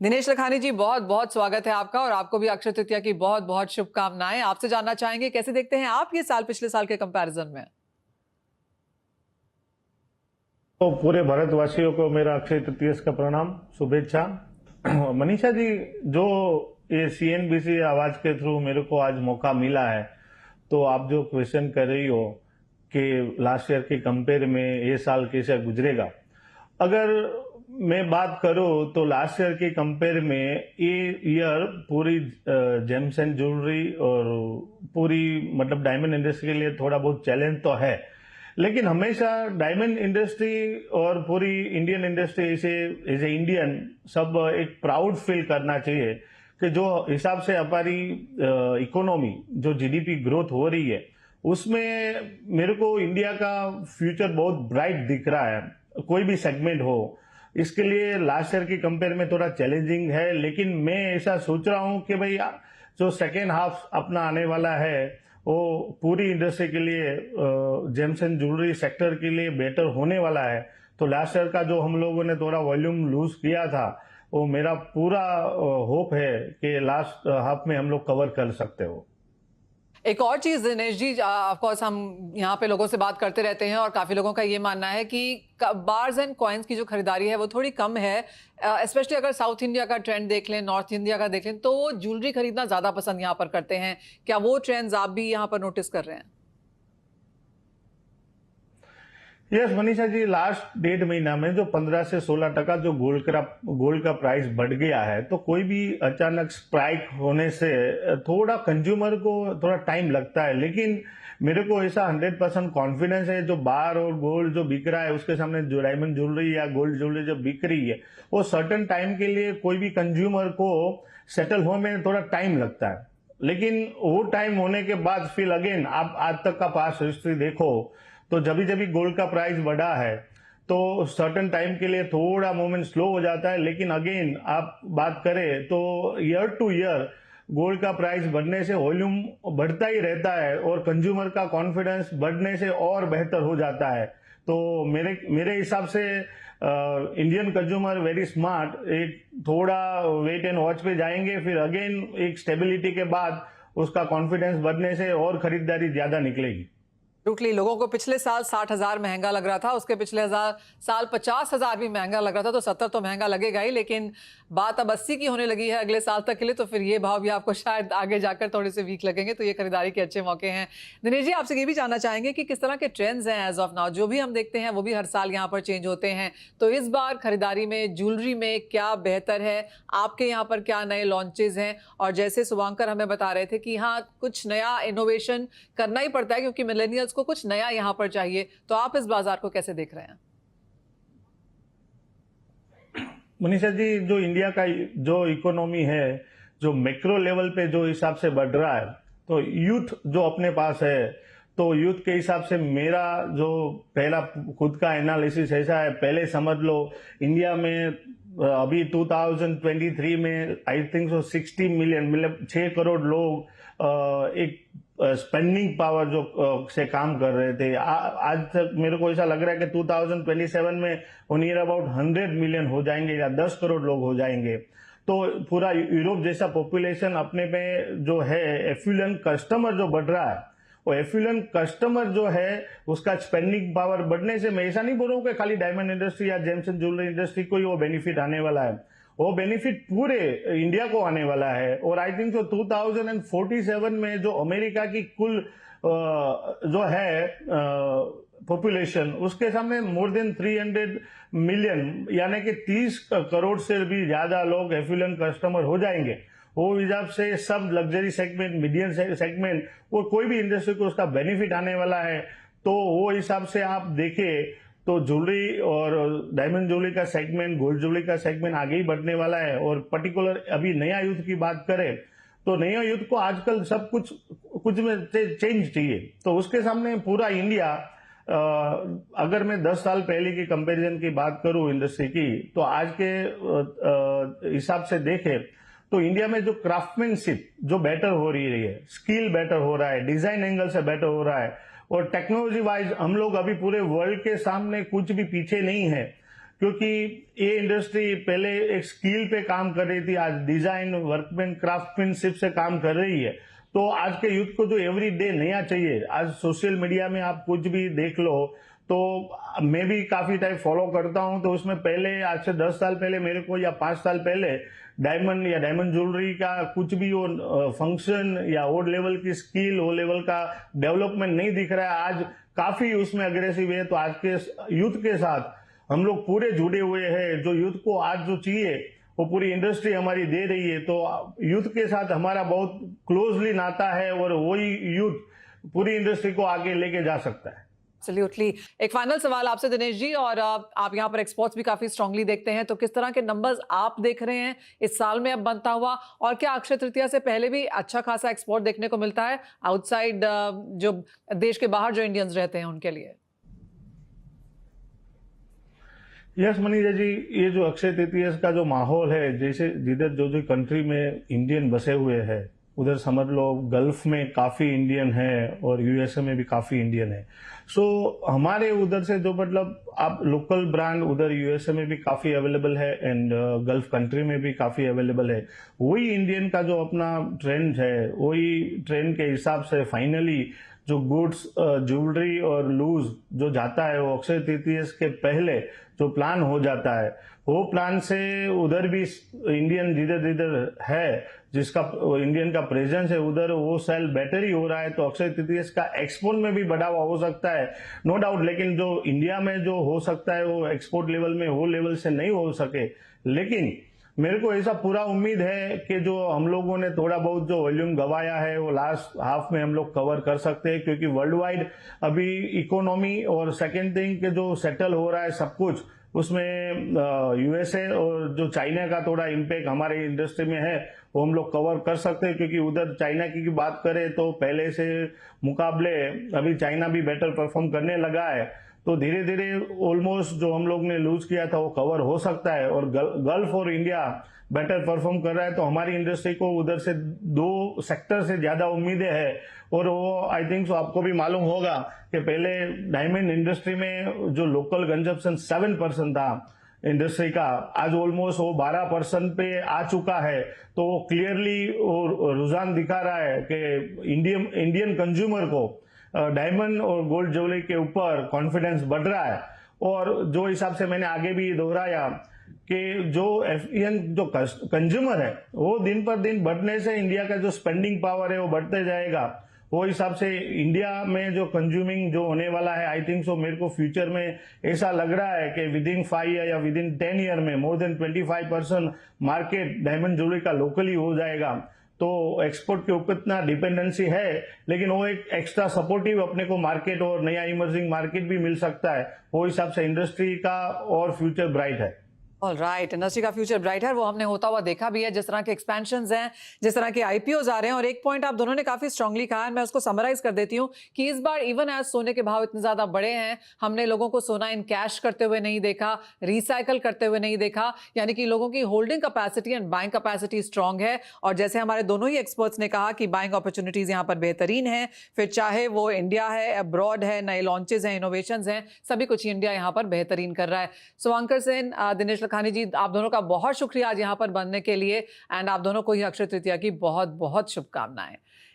दिनेश लखानी जी, बहुत बहुत स्वागत है आपका और आपको भी अक्षय तृतीया की बहुत बहुत शुभकामनाएं। आपसे जानना चाहेंगे कैसे देखते हैं आप ये साल पिछले साल के कंपैरिजन में? तो पूरे भारतवासियों को मेरा अक्षय तृतीया का प्रणाम, शुभेच्छा। मनीषा जी, जो ये सीएनबीसी आवाज के थ्रू मेरे को आज मौका मिला है, तो आप जो क्वेश्चन कर रही हो कि लास्ट ईयर के कंपेयर में ये साल कैसे गुजरेगा, अगर मैं बात करूं तो लास्ट ईयर के कंपेयर में ये ईयर पूरी जेम्स एंड ज्वेलरी और पूरी मतलब डायमंड इंडस्ट्री के लिए थोड़ा बहुत चैलेंज तो है। लेकिन हमेशा डायमंड इंडस्ट्री और पूरी इंडियन इंडस्ट्री ऐसे एज ए इंडियन सब एक प्राउड फील करना चाहिए कि जो हिसाब से हमारी इकोनॉमी जो जीडीपी ग्रोथ हो रही है, उसमें मेरे को इंडिया का फ्यूचर बहुत ब्राइट दिख रहा है। कोई भी सेगमेंट हो, इसके लिए लास्ट ईयर की कंपेयर में थोड़ा चैलेंजिंग है, लेकिन मैं ऐसा सोच रहा हूं कि भाई जो सेकेंड हाफ अपना आने वाला है वो पूरी इंडस्ट्री के लिए, जेम्स एंड ज्वेलरी सेक्टर के लिए बेटर होने वाला है। तो लास्ट ईयर का जो हम लोगों ने थोड़ा वॉल्यूम लूज किया था, वो मेरा पूरा होप है कि लास्ट हाफ में हम लोग कवर कर सकते हो। एक और चीज दिनेश जी, ऑफ कोर्स हम यहाँ पे लोगों से बात करते रहते हैं और काफी लोगों का ये मानना है कि बार्स एंड कॉइन्स की जो खरीदारी है वो थोड़ी कम है। स्पेशली अगर साउथ इंडिया का ट्रेंड देख लें, नॉर्थ इंडिया का देख लें, तो वो ज्वेलरी खरीदना ज्यादा पसंद यहाँ पर करते हैं। क्या वो ट्रेंड्स आप भी यहाँ पर नोटिस कर रहे हैं? यस मनीषा जी, लास्ट 1.5 महीना में जो 15 से 16% जो गोल्ड का प्राइस बढ़ गया है, तो कोई भी अचानक स्पाइक होने से थोड़ा कंज्यूमर को थोड़ा टाइम लगता है। लेकिन मेरे को ऐसा 100% कॉन्फिडेंस है, जो बार और गोल्ड जो बिक रहा है उसके सामने जो डायमंड ज्वेलरी या गोल्ड ज्वेलरी जो बिक रही है, वो सर्टन टाइम के लिए कोई भी कंज्यूमर को सेटल होने में थोड़ा टाइम लगता है। लेकिन वो टाइम होने के बाद फिर अगेन आप आज तक का पास्ट हिस्ट्री देखो, तो जब भी गोल्ड का प्राइस बढ़ा है तो सर्टन टाइम के लिए थोड़ा मूवमेंट स्लो हो जाता है। लेकिन अगेन आप बात करें तो ईयर टू ईयर गोल्ड का प्राइस बढ़ने से वॉल्यूम बढ़ता ही रहता है और कंज्यूमर का कॉन्फिडेंस बढ़ने से और बेहतर हो जाता है। तो मेरे हिसाब से इंडियन कंज्यूमर वेरी स्मार्ट, एक थोड़ा वेट एंड वॉच पे जाएंगे, फिर अगेन एक स्टेबिलिटी के बाद उसका कॉन्फिडेंस बढ़ने से और खरीदारी ज्यादा निकलेगी। टोटली लोगों को पिछले साल 60,000 महंगा लग रहा था, उसके पिछले साल 50,000 भी महंगा लग रहा था, तो 70 तो महंगा लगेगा ही। लेकिन बात अब 80 की होने लगी है अगले साल तक के लिए, तो फिर ये भाव भी आपको शायद आगे जाकर थोड़े से वीक लगेंगे। तो ये खरीदारी के अच्छे मौके हैं। दिनेश जी, आपसे ये भी जानना चाहेंगे कि किस तरह के ट्रेंड्स हैं एज ऑफ नाउ। जो भी हम देखते हैं वो भी हर साल यहाँ पर चेंज होते हैं, तो इस बार खरीदारी में ज्वेलरी में क्या बेहतर है? आपके यहाँ पर क्या नए लॉन्चेस हैं? और जैसे शुभांकर हमें बता रहे थे कि हाँ, कुछ नया इनोवेशन करना ही पड़ता है क्योंकि मिलेनियल्स को कुछ नया यहां पर चाहिए। तो आप इस बाजार को कैसे देख रहे हैं? मनीषा जी, जो इंडिया का जो इकोनॉमी है, जो मैक्रो लेवल पे जो हिसाब से बढ़ रहा है, तो यूथ जो अपने पास है, तो यूथ के हिसाब से मेरा जो पहला खुद का एनालिसिस ऐसा है, पहले समझ लो इंडिया में अभी 2023 में आई थिंक सो 60 मिलियन मतलब 6 करोड़ लोग एक स्पेंडिंग पावर जो से काम कर रहे थे। आज तक मेरे को ऐसा लग रहा है कि 2027 में नियर अबाउट 100 मिलियन हो जाएंगे या 10 करोड़ लोग हो जाएंगे। तो पूरा यूरोप जैसा पॉपुलेशन अपने पे जो है, एफ्लुएंट कस्टमर जो बढ़ रहा है, वो एफ्लुएंट कस्टमर जो है उसका स्पेंडिंग पावर बढ़ने से मैं ऐसा नहीं बोल रहा हूँ कि खाली डायमंड इंडस्ट्री या जेम्स एंड ज्वेलरी इंडस्ट्री को ही वो बेनिफिट आने वाला है, वो बेनिफिट पूरे इंडिया को आने वाला है। और आई थिंक सो 2047 में जो अमेरिका की कुल जो है पॉपुलेशन, उसके सामने मोर देन 300 मिलियन यानी कि 30 करोड़ से भी ज्यादा लोग एफ्लुएंट कस्टमर हो जाएंगे। वो हिसाब से सब लग्जरी सेगमेंट, मीडियम सेगमेंट, वो कोई भी इंडस्ट्री को उसका बेनिफिट आने वाला है। तो वो हिसाब से आप देखें तो ज्वेलरी और डायमंड ज्वेलरी का सेगमेंट, गोल्ड ज्वेलरी का सेगमेंट आगे ही बढ़ने वाला है। और पर्टिकुलर अभी नया यूथ की बात करें तो नया यूथ को आजकल सब कुछ में चेंज चाहिए। तो उसके सामने पूरा इंडिया, अगर मैं 10 साल पहले की कंपैरिजन की बात करूं इंडस्ट्री की, तो आज के हिसाब से देखें तो इंडिया में जो क्राफ्टमैनशिप जो बेटर हो रही है, स्किल बेटर हो रहा है, डिजाइन एंगल से बेटर हो रहा है, और टेक्नोलॉजी वाइज हम लोग अभी पूरे वर्ल्ड के सामने कुछ भी पीछे नहीं है क्योंकि ये इंडस्ट्री पहले एक स्किल पे काम कर रही थी, आज डिजाइन, वर्कमैन, क्राफ्टमैनशिप से काम कर रही है। तो आज के यूथ को जो एवरी डे नया चाहिए, आज सोशल मीडिया में आप कुछ भी देख लो, तो मैं भी काफी टाइम फॉलो करता हूं, तो उसमें पहले आज से 10 साल पहले मेरे को या 5 साल पहले डायमंड या डायमंड ज्वेलरी का कुछ भी वो फंक्शन या वो लेवल की स्किल, वो लेवल का डेवलपमेंट नहीं दिख रहा है। आज काफी उसमें अग्रेसिव है। तो आज के यूथ के साथ हम लोग पूरे जुड़े हुए हैं। जो यूथ को आज जो चाहिए वो पूरी इंडस्ट्री हमारी दे रही है। तो यूथ के साथ हमारा बहुत क्लोजली नाता है और वही यूथ पूरी इंडस्ट्री को आगे लेके जा सकता है। एब्सोल्युटली। एक फाइनल सवाल आपसे दिनेश जी, और आप यहाँ पर एक्सपोर्ट्स भी काफी स्ट्रांगली देखते हैं, तो किस तरह के नंबर्स आप देख रहे हैं इस साल में अब बनता हुआ, और क्या अक्षय तृतीया से पहले भी अच्छा खासा एक्सपोर्ट देखने को मिलता है आउटसाइड, जो देश के बाहर जो इंडियंस रहते हैं उनके लिए? यस मनीषा जी, ये जो अक्षय तृतीया का जो माहौल है, जैसे जिधर जो जो कंट्री में इंडियन बसे हुए हैं, उधर समझ लो गल्फ में काफी इंडियन है और यूएसए में भी काफी इंडियन है। सो हमारे उधर से जो मतलब आप लोकल ब्रांड उधर यूएसए में भी काफी अवेलेबल है एंड गल्फ कंट्री में भी काफी अवेलेबल है। वही इंडियन का जो अपना ट्रेंड है, वही ट्रेंड के हिसाब से फाइनली जो गुड्स, ज्वेलरी और लूज जो जाता है, वो अक्षय तृतीया के पहले जो प्लान हो जाता है, वो प्लान से उधर भी इंडियन जिधर जिधर है, जिसका इंडियन का प्रेजेंस है, उधर वो सेल बेटर ही हो रहा है। तो अक्षय तृतीया का एक्सपोर्ट में भी बढ़ावा हो सकता है, नो डाउट। लेकिन जो इंडिया में जो हो सकता है वो एक्सपोर्ट लेवल में वो लेवल से नहीं हो सके। लेकिन मेरे को ऐसा पूरा उम्मीद है कि जो हम लोगों ने थोड़ा बहुत जो वॉल्यूम गवाया है वो लास्ट हाफ में हम लोग कवर कर सकते हैं, क्योंकि वर्ल्ड वाइड अभी इकोनॉमी और सेकेंड थिंग के जो सेटल हो रहा है सब कुछ, उसमें यूएसए और जो चाइना का थोड़ा इम्पैक्ट हमारे इंडस्ट्री में है वो हम लोग कवर कर सकते हैं। क्योंकि उधर चाइना की बात करें तो पहले से मुकाबले अभी चाइना भी बेटर परफॉर्म करने लगा है। तो धीरे धीरे ऑलमोस्ट जो हम लोग ने लूज किया था वो कवर हो सकता है, और गल्फ और इंडिया बेटर परफॉर्म कर रहा है। तो हमारी इंडस्ट्री को उधर से 2 सेक्टर से ज्यादा उम्मीदें हैं। और वो आई थिंक सो आपको भी मालूम होगा कि पहले डायमंड इंडस्ट्री में जो लोकल कंजप्शन 7% था इंडस्ट्री का, आज ऑलमोस्ट वो 12% पे आ चुका है। तो वो क्लियरली रुझान दिखा रहा है कि इंडियन कंज्यूमर को डायमंड और गोल्ड ज्वेलरी के ऊपर कॉन्फिडेंस बढ़ रहा है। और जो हिसाब से मैंने आगे भी दोहराया कि जो एफईएन जो कंज्यूमर है वो दिन पर दिन बढ़ने से इंडिया का जो स्पेंडिंग पावर है वो बढ़ते जाएगा। वो हिसाब से इंडिया में जो कंज्यूमिंग जो होने वाला है, आई थिंक सो मेरे को फ्यूचर में ऐसा लग रहा है कि विदिन 5 ईयर या विदिन 10 ईयर में more than 25% market diamond jewellery का लोकली हो जाएगा। तो एक्सपोर्ट के ऊपर इतना डिपेंडेंसी है, लेकिन वो एक एक्स्ट्रा सपोर्टिव अपने को मार्केट और नया इमर्जिंग मार्केट भी मिल सकता है। वो हिसाब से इंडस्ट्री का और फ्यूचर ब्राइट है। ऑल राइट, इंडस्ट्री का फ्यूचर ब्राइट है, वो हमने होता हुआ देखा भी है, जिस तरह के एक्सपेंशंस हैं, जिस तरह के आईपीओज आ रहे हैं। और एक पॉइंट आप दोनों ने काफी स्ट्रांगली कहा है, मैं उसको समराइज कर देती हूँ कि इस बार इवन एज सोने के भाव इतने ज्यादा बड़े हैं, हमने लोगों को सोना इन कैश करते हुए नहीं देखा, रिसाइकल करते हुए नहीं देखा, यानी कि लोगों की holding capacity and buying capacity strong है। और जैसे हमारे दोनों ही एक्सपर्ट्स ने कहा कि बाइंग अपॉर्चुनिटीज यहाँ पर बेहतरीन है, फिर चाहे वो इंडिया है, अब्रॉड है, नए लॉन्चेस हैं, इनोवेशंस हैं, सभी कुछ इंडिया यहाँ पर बेहतरीन कर रहा है। सुवांकर सेन, दिनेश लखानी जी, आप दोनों का बहुत शुक्रिया आज यहाँ पर बनने के लिए, एंड आप दोनों को ही अक्षय तृतीया की बहुत बहुत शुभकामनाएं।